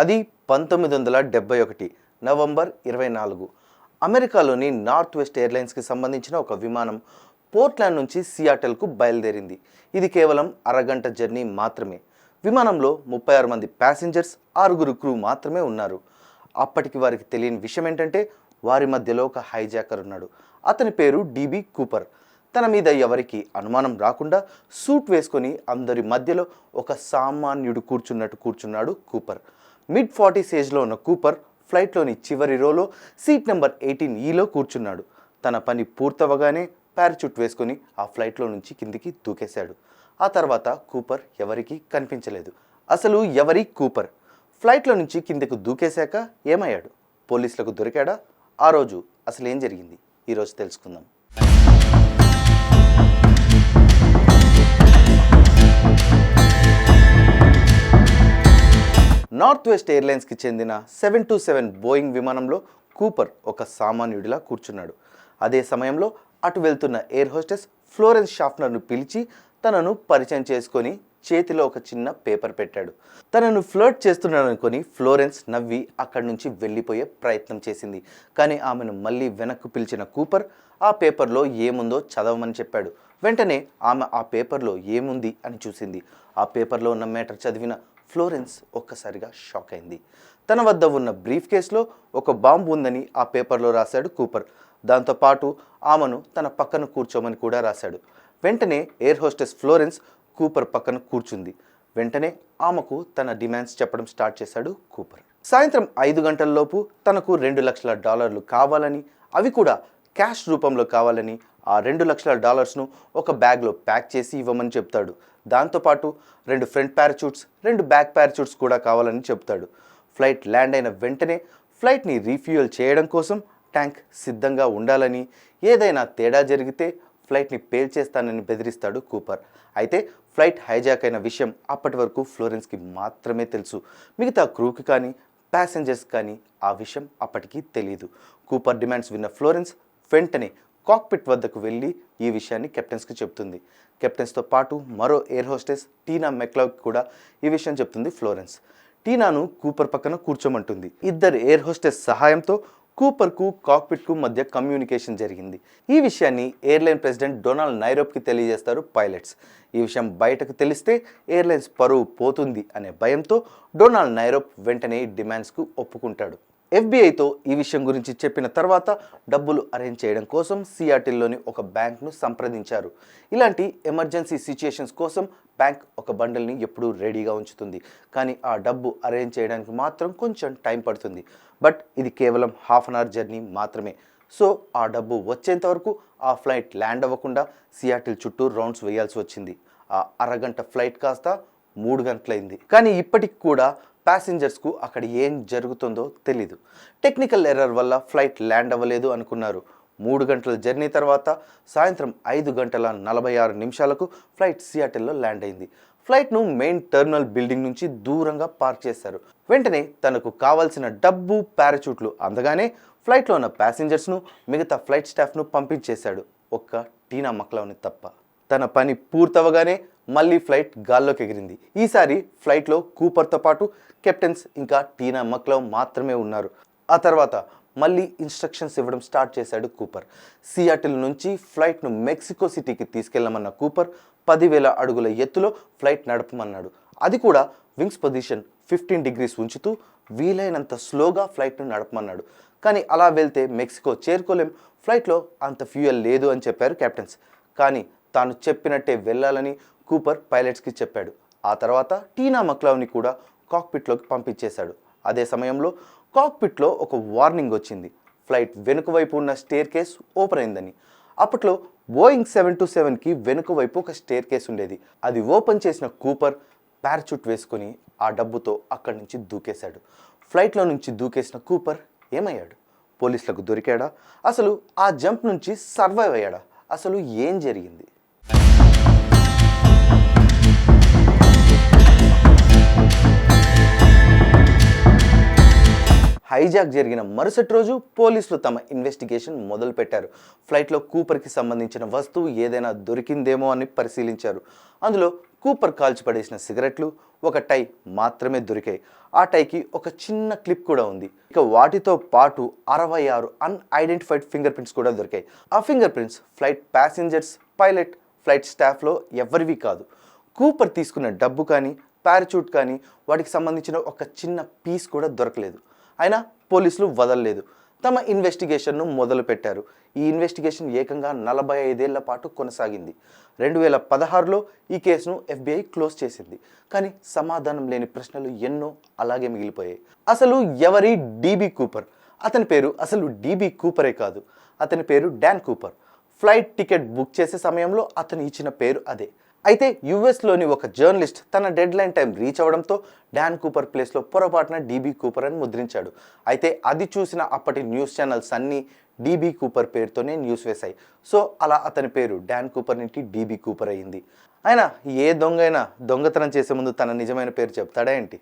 అది 1971 నవంబర్ 24 అమెరికాలోని north west ఎయిర్లైన్స్కి సంబంధించిన ఒక విమానం పోర్ట్లాండ్ నుంచి సియాటల్కు బయలుదేరింది. ఇది కేవలం అరగంట జర్నీ మాత్రమే. విమానంలో 36 మంది ప్యాసింజర్స్, 6 క్రూ మాత్రమే ఉన్నారు. అప్పటికి వారికి తెలియని విషయం ఏంటంటే వారి మధ్యలో ఒక హైజాకర్ ఉన్నాడు. అతని పేరు డిబి కూపర్. తన మీద ఎవరికి అనుమానం రాకుండా సూట్ వేసుకొని అందరి మధ్యలో ఒక సామాన్యుడు కూర్చున్నాడు కూపర్. మిడ్-40s ఏజ్లో ఉన్న కూపర్ ఫ్లైట్లోని చివరి రోలో సీట్ నెంబర్ 18Eలో కూర్చున్నాడు. తన పని పూర్తవగానే పారాచూట్ వేసుకొని ఆ ఫ్లైట్లో నుంచి కిందికి దూకేశాడు. ఆ తర్వాత కూపర్ ఎవరికీ కనిపించలేదు. అసలు ఎవరి కూపర్? ఫ్లైట్లో నుంచి కిందకు దూకేశాక ఏమయ్యాడు? పోలీసులకు దొరికాడా? ఆ రోజు అసలు ఏం జరిగింది? ఈరోజు తెలుసుకుందాం. నార్త్ వెస్ట్ ఎయిర్లైన్స్కి చెందిన 727 బోయింగ్ విమానంలో కూపర్ ఒక సామాన్యుడిలా కూర్చున్నాడు. అదే సమయంలో అటు వెళ్తున్న ఎయిర్ హోస్టెస్ ఫ్లోరెన్స్ షాఫ్నర్ను పిలిచి తనను పరిచయం చేసుకొని చేతిలో ఒక చిన్న పేపర్ పెట్టాడు. తనను ఫ్లర్ట్ చేస్తున్నాడనుకొని ఫ్లోరెన్స్ నవ్వి అక్కడి నుంచి వెళ్ళిపోయే ప్రయత్నం చేసింది. కానీ ఆమెను మళ్ళీ వెనక్కు పిలిచిన కూపర్ ఆ పేపర్లో ఏముందో చదవమని చెప్పాడు. వెంటనే ఆమె ఆ పేపర్లో ఏముంది అని చూసింది. ఆ పేపర్లో ఉన్న మ్యాటర్ చదివిన ఫ్లోరెన్స్ ఒక్కసారిగా షాక్ అయింది. తన వద్ద ఉన్న బ్రీఫ్ కేసులో ఒక బాంబు ఉందని ఆ పేపర్లో రాశాడు కూపర్. దాంతోపాటు ఆమెను తన పక్కన కూర్చోమని కూడా రాశాడు. వెంటనే ఎయిర్ హోస్టెస్ ఫ్లోరెన్స్ కూపర్ పక్కన కూర్చుంది. వెంటనే ఆమెకు తన డిమాండ్స్ చెప్పడం స్టార్ట్ చేశాడు కూపర్. సాయంత్రం 5 గంటలలోపు తనకు $2 లక్షల కావాలని, అవి కూడా క్యాష్ రూపంలో కావాలని, ఆ $2 లక్షల ఒక బ్యాగ్లో ప్యాక్ చేసి ఇవ్వమని చెప్తాడు. దాంతోపాటు 2 ఫ్రంట్ పారాచూట్స్, 2 బ్యాక్ పారాచూట్స్ కూడా కావాలని చెప్తాడు. ఫ్లైట్ ల్యాండ్ అయిన వెంటనే ఫ్లైట్ని రీఫ్యూయల్ చేయడం కోసం ట్యాంక్ సిద్ధంగా ఉండాలని, ఏదైనా తేడా జరిగితే ఫ్లైట్ని పేల్చేస్తానని బెదిరిస్తాడు కూపర్. అయితే ఫ్లైట్ హైజాక్ అయిన విషయం అప్పటి వరకు ఫ్లోరెన్స్కి మాత్రమే తెలుసు. మిగతా క్రూకి కానీ ప్యాసింజర్స్ కానీ ఆ విషయం అప్పటికీ తెలియదు. కూపర్ డిమాండ్స్ విన్న ఫ్లోరెన్స్ వెంటనే కాక్పిట్ వద్దకు వెళ్ళి ఈ విషయాన్ని కెప్టెన్స్కి చెప్తుంది. కెప్టెన్స్తో పాటు మరో ఎయిర్ హోస్టెస్ టీనా మెక్లౌడ్కి కూడా ఈ విషయం చెప్తుంది ఫ్లోరెన్స్. టీనాను కూపర్ పక్కన కూర్చోమంటుంది. ఇద్దరు ఎయిర్ హోస్టెస్ సహాయంతో కూపర్కు కాక్పిట్కు మధ్య కమ్యూనికేషన్ జరిగింది. ఈ విషయాన్ని ఎయిర్లైన్ ప్రెసిడెంట్ డొనాల్డ్ నైరోబ్కి తెలియజేస్తారు పైలట్స్. ఈ విషయం బయటకు తెలిస్తే ఎయిర్లైన్స్ పరువు పోతుంది అనే భయంతో డొనాల్డ్ నైరోబ్ వెంటనే డిమాండ్స్కు ఒప్పుకుంటాడు. ఎఫ్బిఐతో ఈ విషయం గురించి చెప్పిన తర్వాత డబ్బులు అరేంజ్ చేయడం కోసం సియాటిల్లోని ఒక బ్యాంక్ను సంప్రదించారు. ఇలాంటి ఎమర్జెన్సీ సిచ్యుయేషన్స్ కోసం బ్యాంక్ ఒక బండిల్ని ఎప్పుడూ రెడీగా ఉంచుతుంది. కానీ ఆ డబ్బు అరేంజ్ చేయడానికి మాత్రం కొంచెం టైం పడుతుంది. బట్ ఇది కేవలం ½ అన్ అవర్ జర్నీ మాత్రమే. సో ఆ డబ్బు వచ్చేంత వరకు ఆ ఫ్లైట్ ల్యాండ్ అవ్వకుండా సియాటిల్ చుట్టూ రౌండ్స్ వేయాల్సి వచ్చింది. ఆ అరగంట ఫ్లైట్ కాస్త 3 గంటలైంది. కానీ ఇప్పటికి కూడా ప్యాసింజర్స్కు అక్కడ ఏం జరుగుతుందో తెలీదు. టెక్నికల్ ఎర్రర్ వల్ల ఫ్లైట్ ల్యాండ్ అవ్వలేదు అనుకున్నారు. 3 గంటల జర్నీ తర్వాత సాయంత్రం 5:46 ఫ్లైట్ సియాటిల్లో ల్యాండ్ అయింది. ఫ్లైట్ను మెయిన్ టెర్మినల్ బిల్డింగ్ నుంచి దూరంగా పార్క్ చేశారు. వెంటనే తనకు కావాల్సిన డబ్బు, పారాచూట్లు అందగానే ఫ్లైట్లో ఉన్న ప్యాసింజర్స్ను, మిగతా ఫ్లైట్ స్టాఫ్ను పంపించేశాడు. ఒక్క టీనా మక్లౌని తప్ప. తన పని పూర్తవగానే మళ్ళీ ఫ్లైట్ గాల్లోకి ఎగిరింది. ఈసారి ఫ్లైట్లో కూపర్తో పాటు కెప్టెన్స్ ఇంకా టీనా మక్లౌ మాత్రమే ఉన్నారు. ఆ తర్వాత మళ్ళీ ఇన్స్ట్రక్షన్స్ ఇవ్వడం స్టార్ట్ చేశాడు కూపర్. సియాటిల్ నుంచి ఫ్లైట్ను మెక్సికో సిటీకి తీసుకెళ్లమన్న కూపర్ 10,000 అడుగుల ఎత్తులో ఫ్లైట్ నడపమన్నాడు. అది కూడా వింగ్స్ పొజిషన్ 15 degrees ఉంచుతూ వీలైనంత స్లోగా ఫ్లైట్ను నడపమన్నాడు. కానీ అలా వెళ్తే మెక్సికో చేరుకోలేం, ఫ్లైట్లో అంత ఫ్యూయల్ లేదు అని చెప్పారు కెప్టెన్స్. కానీ తాను చెప్పినట్టే వెళ్ళాలని కూపర్ పైలట్స్కి చెప్పాడు. ఆ తర్వాత టీనా మక్లౌని కూడా కాక్పిట్లోకి పంపించేశాడు. అదే సమయంలో కాక్పిట్లో ఒక వార్నింగ్ వచ్చింది. ఫ్లైట్ వెనుక వైపు ఉన్న స్టేర్ కేస్ ఓపెన్ అయిందని. అప్పట్లో బోయింగ్ 727కి వెనుక వైపు ఒక స్టేర్ కేస్ ఉండేది. అది ఓపెన్ చేసిన కూపర్ పారాచూట్ వేసుకొని ఆ డబ్బుతో అక్కడి నుంచి దూకేశాడు. ఫ్లైట్లో నుంచి దూకేసిన కూపర్ ఏమయ్యాడు? పోలీసులకు దొరికాడా? అసలు ఆ జంప్ నుంచి సర్వైవ్ అయ్యాడా? అసలు ఏం జరిగింది? హైజాక్ జరిగిన మరుసటి రోజు పోలీసులు తమ ఇన్వెస్టిగేషన్ మొదలుపెట్టారు. ఫ్లైట్లో కూపర్కి సంబంధించిన వస్తువు ఏదైనా దొరికిందేమో అని పరిశీలించారు. అందులో కూపర్ కాల్చిపడేసిన సిగరెట్లు, ఒక టై మాత్రమే దొరికాయి. ఆ టైకి ఒక చిన్న క్లిప్ కూడా ఉంది. ఇక వాటితో పాటు 66 అన్ఐడెంటిఫైడ్ ఫింగర్ ప్రింట్స్ కూడా దొరికాయి. ఆ finger prints flight passengers, pilot, flight స్టాఫ్లో ఎవరివి కాదు. కూపర్ తీసుకున్న డబ్బు కానీ, పారాచూట్ కానీ, వాటికి సంబంధించిన ఒక చిన్న పీస్ కూడా దొరకలేదు. అయినా పోలీసులు వదలలేదు. తమ ఇన్వెస్టిగేషన్ను మొదలుపెట్టారు. ఈ ఇన్వెస్టిగేషన్ ఏకంగా 45 ఏళ్ల పాటు కొనసాగింది. 2016లో ఈ కేసును FBI క్లోజ్ చేసింది. కానీ సమాధానం లేని ప్రశ్నలు ఎన్నో అలాగే మిగిలిపోయాయి. అసలు ఎవరి DB కూపర్? అతని పేరు అసలు DB కూపరే కాదు. అతని పేరు Dan Cooper. Flight ticket book చేసే సమయంలో అతను ఇచ్చిన పేరు అదే. అయితే యుఎస్లోని ఒక జర్నలిస్ట్ తన డెడ్ లైన్ టైం రీచ్ అవ్వడంతో డాన్ కూపర్ ప్లేస్లో పొరపాటున DB కూపర్ అని ముద్రించాడు. అయితే అది చూసిన అప్పటి న్యూస్ ఛానల్స్ అన్నీ DB కూపర్ పేరుతోనే న్యూస్ వేశాయి. సో అలా అతని పేరు డాన్ కూపర్ నుండి DB కూపర్ అయింది. అయినా ఏ దొంగ అయినా దొంగతనం చేసే ముందు తన నిజమైన పేరు చెప్తాడా ఏంటి?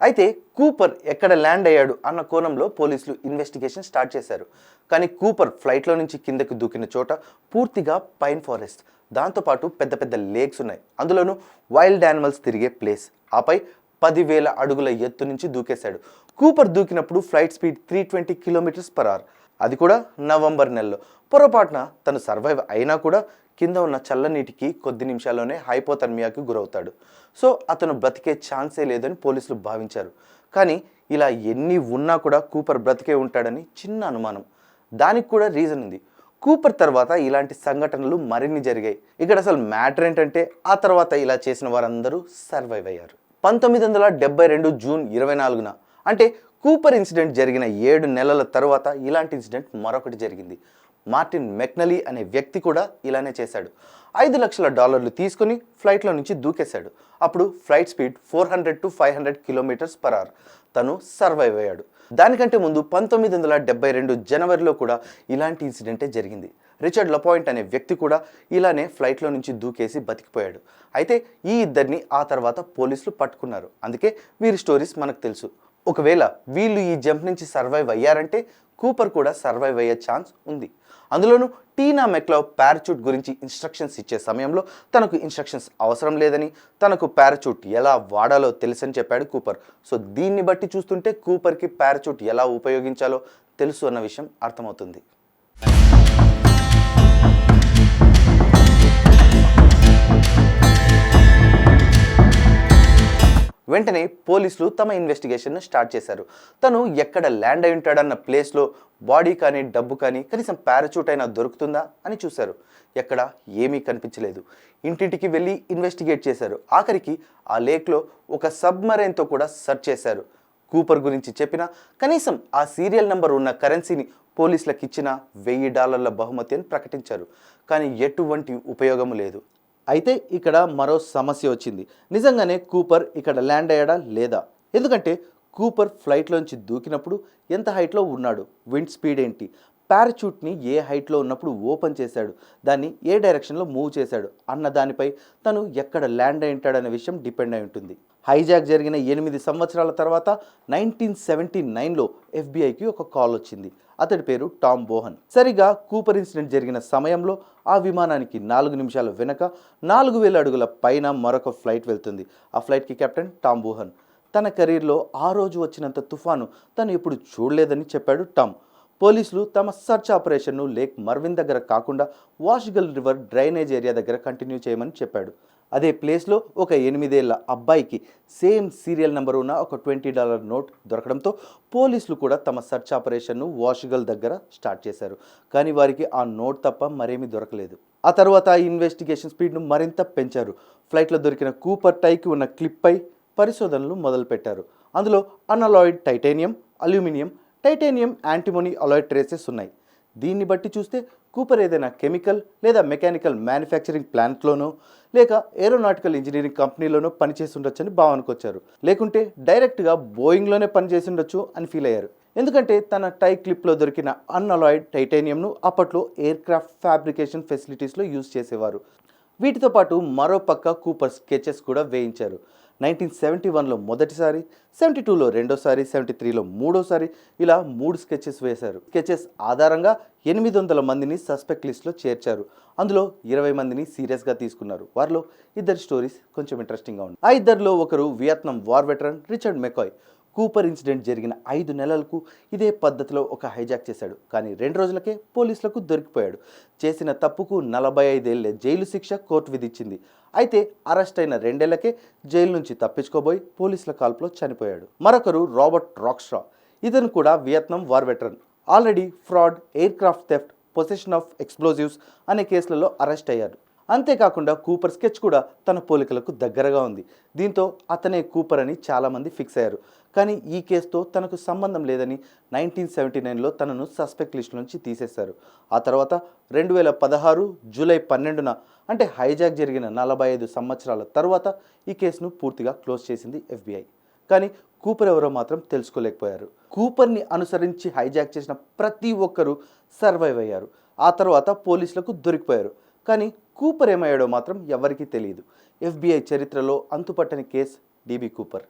అయితే కూపర్ ఎక్కడ ల్యాండ్ అయ్యాడు అన్న కోణంలో పోలీసులు ఇన్వెస్టిగేషన్ స్టార్ట్ చేశారు. కానీ కూపర్ ఫ్లైట్లో నుంచి కిందకి దూకిన చోట పూర్తిగా పైన్ ఫారెస్ట్, దాంతోపాటు పెద్ద పెద్ద లేక్స్ ఉన్నాయి. అందులోనూ వైల్డ్ యానిమల్స్ తిరిగే ప్లేస్. ఆపై 10,000 అడుగుల ఎత్తు నుంచి దూకేశాడు. కూపర్ దూకినప్పుడు ఫ్లైట్ స్పీడ్ 320 km/h. అది కూడా నవంబర్ నెలలో. పొరపాటున తను సర్వైవ్ అయినా కూడా కింద ఉన్న చల్లనీటికి కొద్ది నిమిషాల్లోనే హైపోథర్మియాకి గురవుతాడు. సో అతను బ్రతికే ఛాన్సే లేదని పోలీసులు భావించారు. కానీ ఇలా ఎన్ని ఉన్నా కూడా కూపర్ బ్రతికే ఉంటాడని చిన్న అనుమానం. దానికి కూడా రీజన్ ఉంది. కూపర్ తర్వాత ఇలాంటి సంఘటనలు మరిన్ని జరిగాయి. ఇక్కడ అసలు మ్యాటర్ ఏంటంటే ఆ తర్వాత ఇలా చేసిన వారందరూ సర్వైవ్ అయ్యారు. 1972 జూన్ 24న అంటే కూపర్ ఇన్సిడెంట్ జరిగిన 7 నెలల తర్వాత ఇలాంటి ఇన్సిడెంట్ మరొకటి జరిగింది. మార్టిన్ మెక్నలీ అనే వ్యక్తి కూడా ఇలానే చేశాడు. $5 లక్షలు తీసుకుని ఫ్లైట్లో నుంచి దూకేశాడు. అప్పుడు ఫ్లైట్ స్పీడ్ 400 to 500 km/h. తను సర్వైవ్ అయ్యాడు. దానికంటే ముందు 1972 జనవరిలో కూడా ఇలాంటి ఇన్సిడెంటే జరిగింది. రిచర్డ్ లపాయింట్ అనే వ్యక్తి కూడా ఇలానే ఫ్లైట్లో నుంచి దూకేసి బతికిపోయాడు. అయితే ఈ ఇద్దరిని ఆ తర్వాత పోలీసులు పట్టుకున్నారు. అందుకే వీరి స్టోరీస్ మనకు తెలుసు. ఒకవేళ వీళ్ళు ఈ జంప్ నుంచి సర్వైవ్ అయ్యారంటే కూపర్ కూడా సర్వైవ్ అయ్యే ఛాన్స్ ఉంది. అందులోనూ టీనా మెక్లవ్ పారాచూట్ గురించి ఇన్స్ట్రక్షన్స్ ఇచ్చే సమయంలో తనకు ఇన్స్ట్రక్షన్స్ అవసరం లేదని, తనకు పారాచూట్ ఎలా వాడాలో తెలుసని చెప్పాడు కూపర్. సో దీన్ని బట్టి చూస్తుంటే కూపర్కి పారాచూట్ ఎలా ఉపయోగించాలో తెలుసు అన్న విషయం అర్థమవుతుంది. వెంటనే పోలీసులు తమ ఇన్వెస్టిగేషన్ను స్టార్ట్ చేశారు. తను ఎక్కడ ల్యాండ్ అయి ఉంటాడన్న ప్లేస్లో బాడీ కానీ, డబ్బు కానీ, కనీసం పారాచూట్ అయినా దొరుకుతుందా అని చూశారు. ఎక్కడ ఏమీ కనిపించలేదు. ఇంటింటికి వెళ్ళి ఇన్వెస్టిగేట్ చేశారు. ఆఖరికి ఆ లేక్లో ఒక సబ్మరైన్తో కూడా సెర్చ్ చేశారు. కూపర్ గురించి చెప్పినా, కనీసం ఆ సీరియల్ నెంబర్ ఉన్న కరెన్సీని పోలీసులకు ఇచ్చిన $1000 బహుమతి అని ప్రకటించారు. కానీ ఎటువంటి ఉపయోగము లేదు. అయితే ఇక్కడ మరో సమస్య వచ్చింది. నిజంగానే కూపర్ ఇక్కడ ల్యాండ్ అయ్యాడా లేదా? ఎందుకంటే కూపర్ ఫ్లైట్లోంచి దూకినప్పుడు ఎంత హైట్లో ఉన్నాడు, విండ్ స్పీడ్ ఏంటి, పారాచూట్ని ఏ హైట్లో ఉన్నప్పుడు ఓపెన్ చేశాడు, దాన్ని ఏ డైరెక్షన్లో మూవ్ చేశాడు అన్న దానిపై తను ఎక్కడ ల్యాండ్ అయి ఉంటాడనే విషయం డిపెండ్ అయి ఉంటుంది. హైజాక్ జరిగిన 8 సంవత్సరాల తర్వాత 1979లో FBIకి ఒక కాల్ వచ్చింది. అతడి పేరు టామ్ బోహన్. సరిగా కూపర్ ఇన్సిడెంట్ జరిగిన సమయంలో ఆ విమానానికి 4 నిమిషాల వెనక 4000 అడుగుల పైన మరొక ఫ్లైట్ వెళ్తుంది. ఆ ఫ్లైట్కి కెప్టెన్ టామ్ బోహన్. తన కెరీర్లో ఆ రోజు వచ్చినంత తుఫాను తను ఎప్పుడు చూడలేదని చెప్పాడు టామ్. పోలీసులు తమ సర్చ్ ఆపరేషన్ను లేక్ మర్విన్ దగ్గర కాకుండా వాష్గల్ రివర్ డ్రైనేజ్ ఏరియా దగ్గర కంటిన్యూ చేయమని చెప్పాడు. అదే ప్లేస్లో ఒక 8 ఏళ్ల అబ్బాయికి సేమ్ సీరియల్ నెంబర్ ఉన్న ఒక $20 నోట్ దొరకడంతో పోలీసులు కూడా తమ సర్చ్ ఆపరేషన్ను వాష్గల్ దగ్గర స్టార్ట్ చేశారు. కానీ వారికి ఆ నోట్ తప్ప మరేమీ దొరకలేదు. ఆ తర్వాత ఇన్వెస్టిగేషన్ స్పీడ్ను మరింత పెంచారు. ఫ్లైట్లో దొరికిన కూపర్ టైకి ఉన్న క్లిప్పై పరిశోధనలు మొదలుపెట్టారు. అందులో unalloyed titanium, aluminium, titanium antimony Alai traces ఉన్నాయి. దీన్ని బట్టి చూస్తే కూపర్ ఏదైనా కెమికల్ లేదా మెకానికల్ మ్యానుఫ్యాక్చరింగ్ ప్లాంట్లోనో లేక ఏరోనాటికల్ ఇంజనీరింగ్ కంపెనీలోనో పనిచేసి ఉండొచ్చని భావనకు వచ్చారు. లేకుంటే డైరెక్ట్గా బోయింగ్లోనే పనిచేసి ఉండొచ్చు అని ఫీల్ అయ్యారు. ఎందుకంటే తన టై క్లిప్లో దొరికిన అన్అలాయిడ్ టైటానియంను అప్పట్లో ఎయిర్క్రాఫ్ట్ ఫ్యాబ్రికేషన్ ఫెసిలిటీస్లో యూజ్ చేసేవారు. వీటితో పాటు మరో పక్క కూపర్ స్కెచెస్ కూడా వేయించారు. 1971లో మొదటిసారి, 72లో రెండోసారి, 73లో మూడోసారి ఇలా 3 స్కెచెస్ వేశారు. స్కెచెస్ ఆధారంగా 800 మందిని సస్పెక్ట్ లిస్ట్లో చేర్చారు. అందులో 20 మందిని సీరియస్గా తీసుకున్నారు. వారిలో ఇద్దరి స్టోరీస్ కొంచెం ఇంట్రెస్టింగ్గా ఉంది. ఆ ఇద్దరిలో ఒకరు Vietnam war veteran Richard McCoy. Cooper incident జరిగిన 5 నెలలకు ఇదే పద్ధతిలో ఒక హైజాక్ చేశాడు. కానీ 2 రోజులకే పోలీసులకు దొరికిపోయాడు. చేసిన తప్పుకు 45 ఏళ్ల జైలు శిక్ష కోర్టు విధించింది. అయితే అరెస్ట్ అయిన 2 ఏళ్లకే జైలు నుంచి తప్పించుకోబోయి పోలీసుల కాల్పులో చనిపోయాడు. మరొకరు రాబర్ట్ రాక్స్ట్రా. ఇతను కూడా Vietnam war veteran. Already fraud, air craft theft, possession of explosives అనే కేసులలో అరెస్ట్ అయ్యారు. అంతేకాకుండా కూపర్ స్కెచ్ కూడా తన పోలికలకు దగ్గరగా ఉంది. దీంతో అతనే కూపర్ అని చాలామంది ఫిక్స్ అయ్యారు. కానీ ఈ కేసుతో తనకు సంబంధం లేదని 1979లో తనను సస్పెక్ట్ లిస్ట్ నుంచి తీసేశారు. ఆ తర్వాత 2016 జూలై 12న అంటే హైజాక్ జరిగిన 45 సంవత్సరాల తర్వాత ఈ కేసును పూర్తిగా క్లోజ్ చేసింది FBI. కానీ కూపర్ ఎవరో మాత్రం తెలుసుకోలేకపోయారు. కూపర్ని అనుసరించి హైజాక్ చేసిన ప్రతి ఒక్కరూ సర్వైవ్ అయ్యారు. ఆ తర్వాత పోలీసులకు దొరికిపోయారు. కానీ కూపర్ ఏమయ్యాడో మాత్రం ఎవరికీ తెలియదు. FBI చరిత్రలో అంతుపట్టని కేసు DB కూపర్.